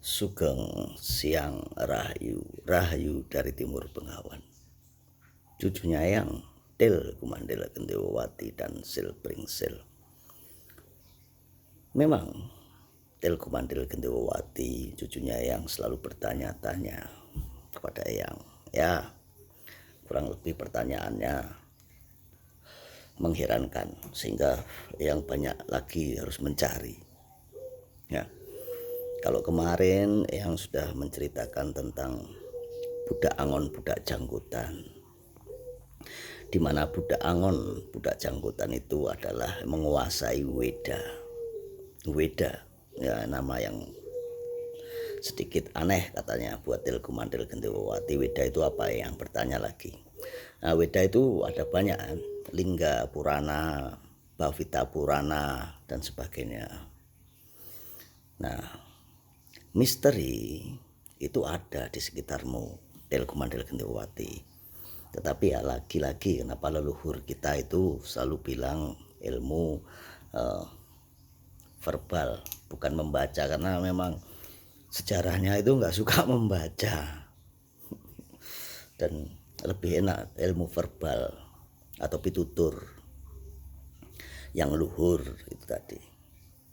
Sugeng Siang Rahayu, Rahayu dari Timur Bengawan. Cucunya yang Del Kumandela Gendewati dan Sil Pringsil. Memang Del Kumandela Gendewati, cucunya yang selalu bertanya-tanya kepada Eyang. Ya, kurang lebih pertanyaannya mengherankan sehingga Eyang banyak lagi harus mencari. Ya. Kalau kemarin yang sudah menceritakan tentang budak angon, budak janggutan, di mana budak angon, budak janggutan itu adalah menguasai Weda. Weda, ya nama yang sedikit aneh katanya buat Del Kumandel Gendewati. Weda itu apa? Yang bertanya lagi. Nah, Weda itu ada banyak, Lingga Purana, Bhavita Purana, dan sebagainya. Nah, misteri itu ada di sekitarmu, Del Kumandel Gendewati. Tetapi ya lagi-lagi kenapa leluhur kita itu selalu bilang ilmu verbal, bukan membaca, karena memang sejarahnya itu nggak suka membaca dan lebih enak ilmu verbal atau pitutur yang luhur itu tadi.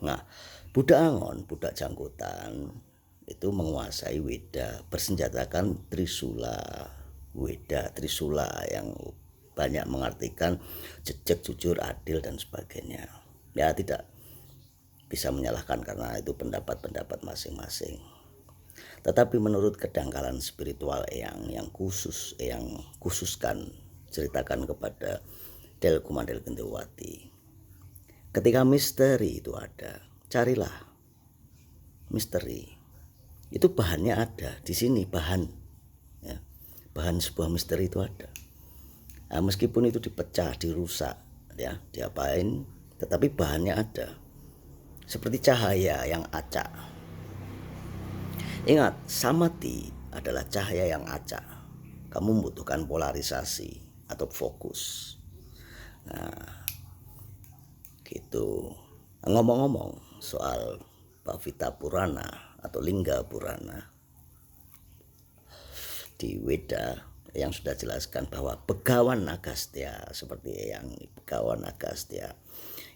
Nah, budak angon, budak janggutan itu menguasai Weda, bersenjatakan Trisula. Weda, Trisula yang banyak mengartikan jejak, jujur, adil, dan sebagainya. Ya, tidak bisa menyalahkan karena itu pendapat-pendapat masing-masing. Tetapi menurut kedangkalan spiritual yang khusus, yang khususkan ceritakan kepada Del Kumandel Gendewati, ketika misteri itu ada, carilah misteri. Itu bahannya ada di sini, bahan, ya, bahan sebuah misteri itu ada. Nah, meskipun itu dipecah, dirusak, ya, diapain, tetapi bahannya ada. Seperti cahaya yang acak. Ingat, samadhi adalah cahaya yang acak. Kamu membutuhkan polarisasi atau fokus. Nah, gitu. Ngomong-ngomong soal Bhavita Purana atau Lingga Purana di Weda yang sudah jelaskan bahwa Begawan Agastya, seperti yang Begawan Agastya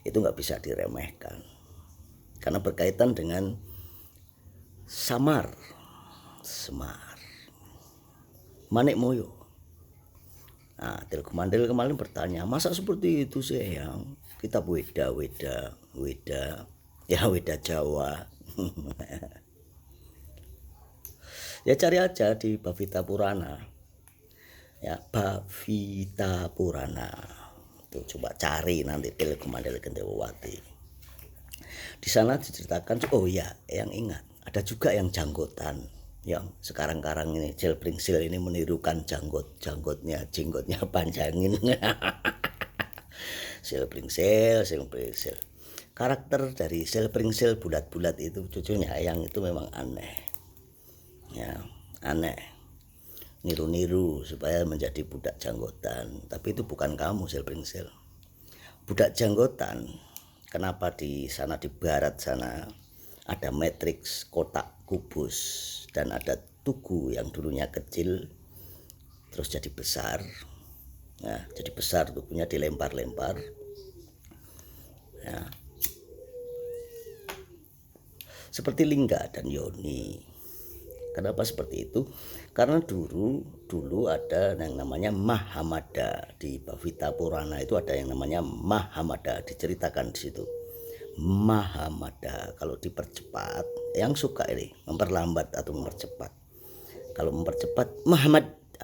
itu nggak bisa diremehkan karena berkaitan dengan Semar, Manik Moyo. Nah, Del Kumandel kemarin bertanya, masa seperti itu sih yang kitab Weda, ya Weda Jawa. Ya cari aja di Bhavita Purana, ya Bhavita Purana tuh, coba cari nanti Del Kumandel Gendewati. Di sana diceritakan, oh ya, yang ingat ada juga yang janggotan, yang sekarang-karang ini Sil Pringsil ini menirukan jenggotnya panjangin. Sil Pringsil. Karakter dari Sil Pringsil bulat-bulat itu cucunya yang itu memang aneh. Ya, aneh. Niru-niru supaya menjadi budak janggotan, tapi itu bukan kamu Sil Pringsil. Budak janggotan, kenapa di sana di barat sana ada matriks kotak kubus dan ada tugu yang dulunya kecil terus jadi besar. Nah, jadi besar, tubuhnya dilempar-lempar. Ya. Seperti Lingga dan Yoni. Kenapa seperti itu? Karena dulu ada yang namanya Mahamada di Bhavita Purana, itu ada yang namanya Mahamada, diceritakan di situ. Mahamada kalau dipercepat, yang suka ini memperlambat atau mempercepat. Kalau mempercepat Mahamada.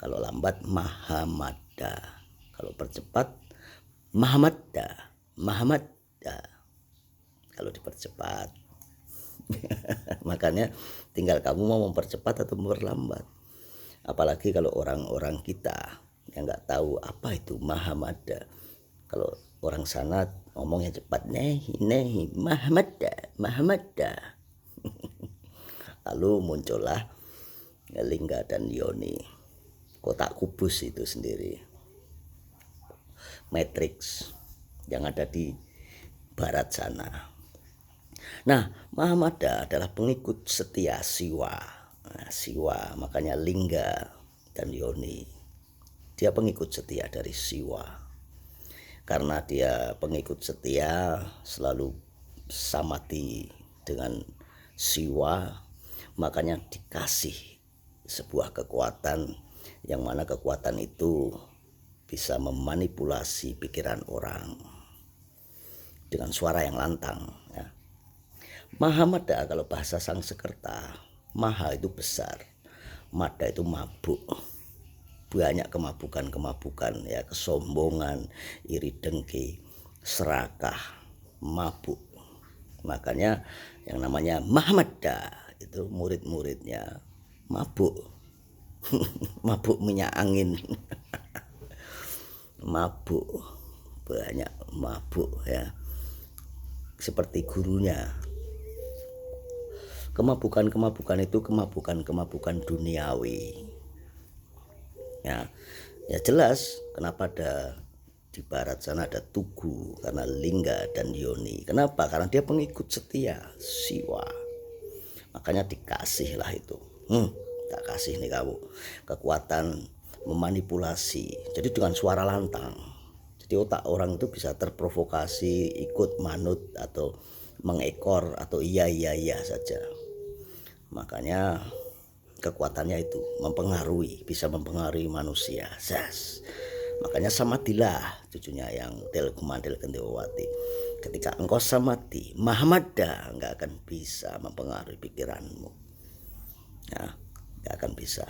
Kalau lambat Mahamada. Kalau percepat Mahamada. Kalau dipercepat. Makanya tinggal kamu mau mempercepat atau memperlambat. Apalagi kalau orang-orang kita yang nggak tahu apa itu Mahamada. Kalau orang sana ngomongnya cepat, nehi Mahamada. Lalu muncullah Lingga dan Yoni, kotak kubus itu sendiri, matriks yang ada di barat sana. Nah, Mahamada adalah pengikut setia Siwa. Nah, Siwa makanya Lingga dan Yoni. Dia pengikut setia dari Siwa. Karena dia pengikut setia selalu samati dengan Siwa, makanya dikasih sebuah kekuatan yang mana kekuatan itu bisa memanipulasi pikiran orang dengan suara yang lantang ya. Mahamada kalau bahasa Sanskerta, Maha itu besar, Mada itu mabuk, banyak kemabukan ya, kesombongan, iri dengki, serakah, mabuk. Makanya yang namanya Mahamada itu murid-muridnya mabuk. Mabuk minyak angin. Mabuk, banyak mabuk ya, seperti gurunya. Kemabukan itu kemabukan duniawi ya. Ya jelas kenapa ada di barat sana ada Tugu, karena Lingga dan Yoni. Kenapa? Karena dia pengikut setia Siwa, makanya dikasih lah itu. Tak kasih nih kamu kekuatan memanipulasi, jadi dengan suara lantang, jadi otak orang itu bisa terprovokasi, ikut manut atau mengekor atau iya saja. Makanya kekuatannya itu bisa mempengaruhi manusia. Makanya samatilah cucunya yang Delkumandel Gendewati. Ketika engkau samati, Mahamada enggak akan bisa mempengaruhi pikiranmu. Ya, enggak akan bisa.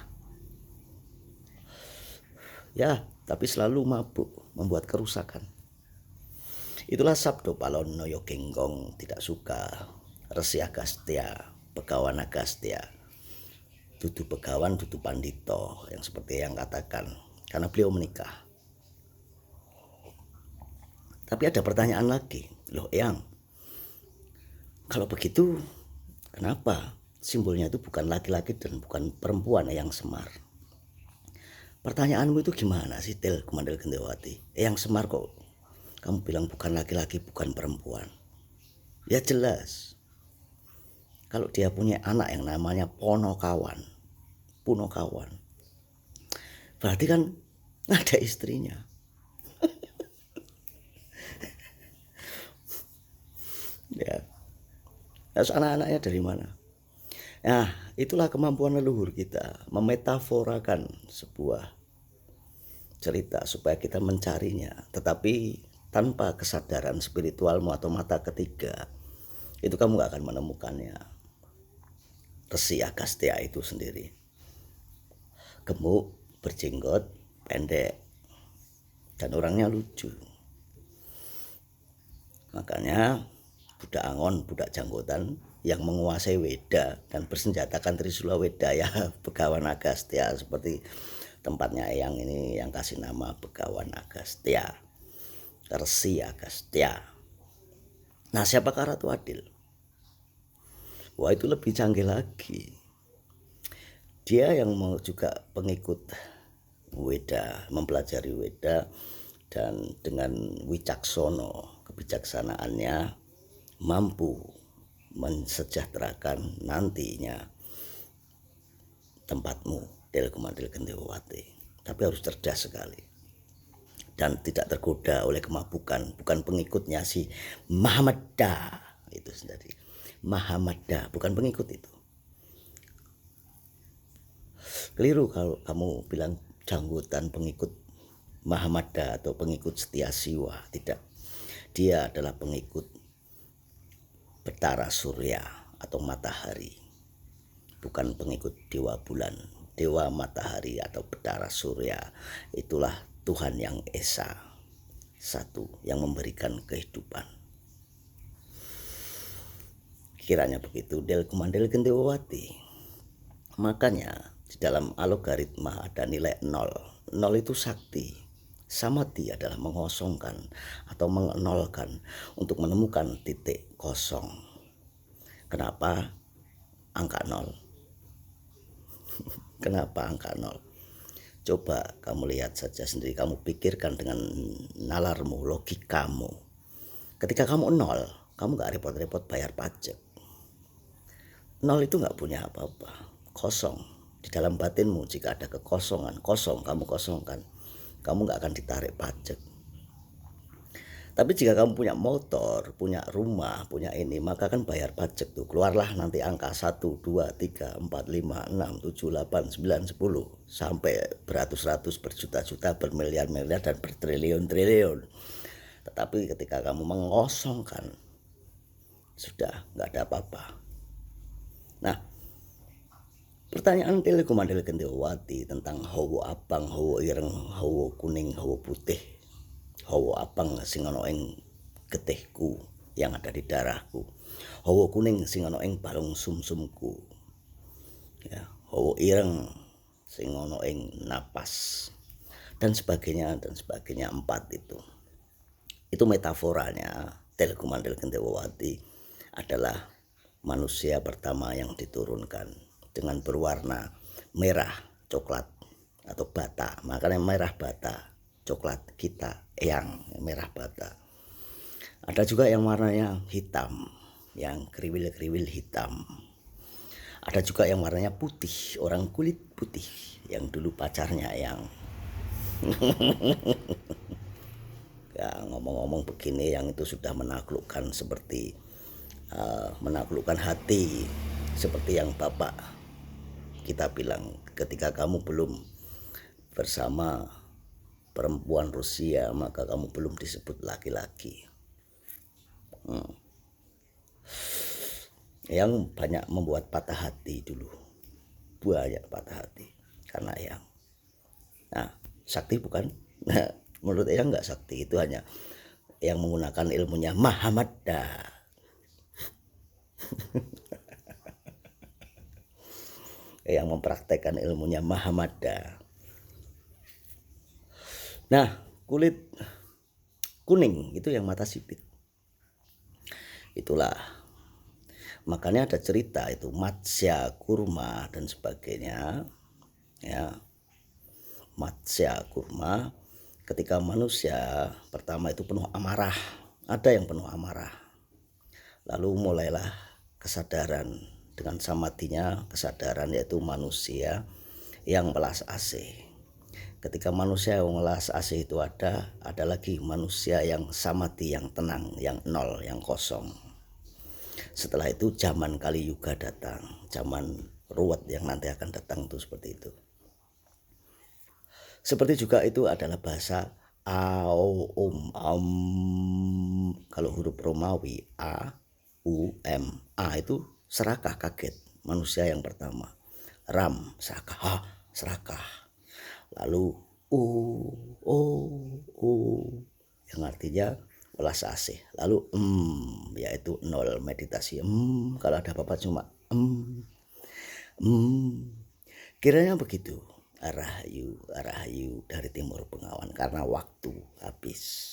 Ya, tapi selalu mabuk, membuat kerusakan. Itulah sabdo Palon Noyo Genggong tidak suka. Resi Agastya, Begawan Agastya, dudu begawan, dudu pandito, yang seperti yang katakan, karena beliau menikah. Tapi ada pertanyaan lagi, loh Eyang, kalau begitu kenapa simbolnya itu bukan laki-laki dan bukan perempuan Eyang Semar? Pertanyaanmu itu gimana sih Delkumandel Gendewati? Eyang Semar kok kamu bilang bukan laki-laki bukan perempuan? Ya jelas, kalau dia punya anak yang namanya Punokawan, berarti kan ada istrinya. Ya, terus anak-anaknya dari mana? Nah, itulah kemampuan leluhur kita memetaforakan sebuah cerita supaya kita mencarinya, tetapi tanpa kesadaran spiritualmu atau mata ketiga itu kamu gak akan menemukannya. Resi Agastya itu sendiri gemuk, berjenggot, pendek, dan orangnya lucu. Makanya budak Angon, budak Janggotan yang menguasai Weda dan bersenjatakan Trisula Weda ya, Begawan Agastya, seperti tempatnya Eyang ini yang kasih nama Begawan Agastya, Resi Agastya. Nah, siapakah Ratu Adil? Wah, itu lebih canggih lagi. Dia yang mau juga pengikut Weda, mempelajari Weda, dan dengan wicaksono, kebijaksanaannya mampu mensejahterakan nantinya tempatmu Delkumandel Gendewati. Tapi harus cerdas sekali dan tidak tergoda oleh kemabukan, bukan pengikutnya si Mahamada itu sendiri. Mahamada bukan pengikut itu. Keliru kalau kamu bilang Janggotan pengikut Mahamada atau pengikut setia Siwa. Tidak, dia adalah pengikut Betara Surya atau matahari, bukan pengikut dewa bulan, dewa matahari atau Betara Surya. Itulah Tuhan yang esa, satu yang memberikan kehidupan. Kiranya begitu Delkumandel Gendewati. Makanya di dalam algoritma ada nilai 0. 0 itu sakti. Samadhi adalah mengosongkan atau mengenolkan untuk menemukan titik kosong. Kenapa angka 0? Kenapa angka 0? Coba kamu lihat saja sendiri, kamu pikirkan dengan nalarmu, logikamu. Ketika kamu nol, kamu nggak repot-repot bayar pajak. Nol itu nggak punya apa-apa, kosong. Di dalam batinmu jika ada kekosongan, kosong, kamu kosongkan, kamu nggak akan ditarik pajak. Tapi jika kamu punya motor, punya rumah, punya ini, maka kan bayar pajak tuh. Keluarlah nanti angka 1, 2, 3, 4, 5, 6, 7, 8, 9, 10. Sampai beratus-ratus, berjuta-juta, bermiliar-miliar, dan bertriliun-triliun. Tetapi ketika kamu mengosongkan, sudah nggak ada apa-apa. Nah, pertanyaan Telekomandel Gendewati tentang hawa abang, hawa ireng, hawa kuning, hawa putih, hawa abang sing ana ing getihku yang ada di darahku, hawa kuning sing ana ing balung sumsumku, ya, hawa ireng sing ana ing napas, dan sebagainya 4 itu metaforanya Telekomandel Gendewati adalah manusia pertama yang diturunkan dengan berwarna merah coklat atau bata, makanya merah bata, coklat kita yang merah bata. Ada juga yang warnanya hitam, yang kriwil-kriwil hitam. Ada juga yang warnanya putih, orang kulit putih, yang dulu pacarnya yang ya, ngomong-ngomong begini, yang itu sudah menaklukkan seperti menaklukkan hati, seperti yang Bapak kita bilang, ketika kamu belum bersama perempuan Rusia maka kamu belum disebut laki-laki. Yang banyak membuat patah hati dulu, banyak patah hati karena yang sakti bukan. Nah, menurut Eyang nggak sakti, itu hanya yang menggunakan ilmunya Mahamada. Yang mempraktekkan ilmunya Mahamada. Nah, kulit kuning itu yang mata sipit. Itulah makanya ada cerita itu Matsya Kurma dan sebagainya, ya. Matsya Kurma, ketika manusia pertama itu penuh amarah, ada yang penuh amarah, lalu mulailah kesadaran. Dengan samatinya kesadaran, yaitu manusia yang melas asih. Ketika manusia yang melas asih itu ada lagi manusia yang samati, yang tenang, yang nol, yang kosong. Setelah itu zaman Kali Yuga datang, zaman ruwet yang nanti akan datang itu seperti itu. Seperti juga itu adalah bahasa aum, kalau huruf Romawi a, u, m, a itu serakah, kaget, manusia yang pertama. Ram, serakah, serakah. Lalu yang artinya welas asih. Lalu yaitu nol, meditasi. Kalau ada apa-apa cuma kiranya begitu. Arahayu dari Timur Bengawan, karena waktu habis.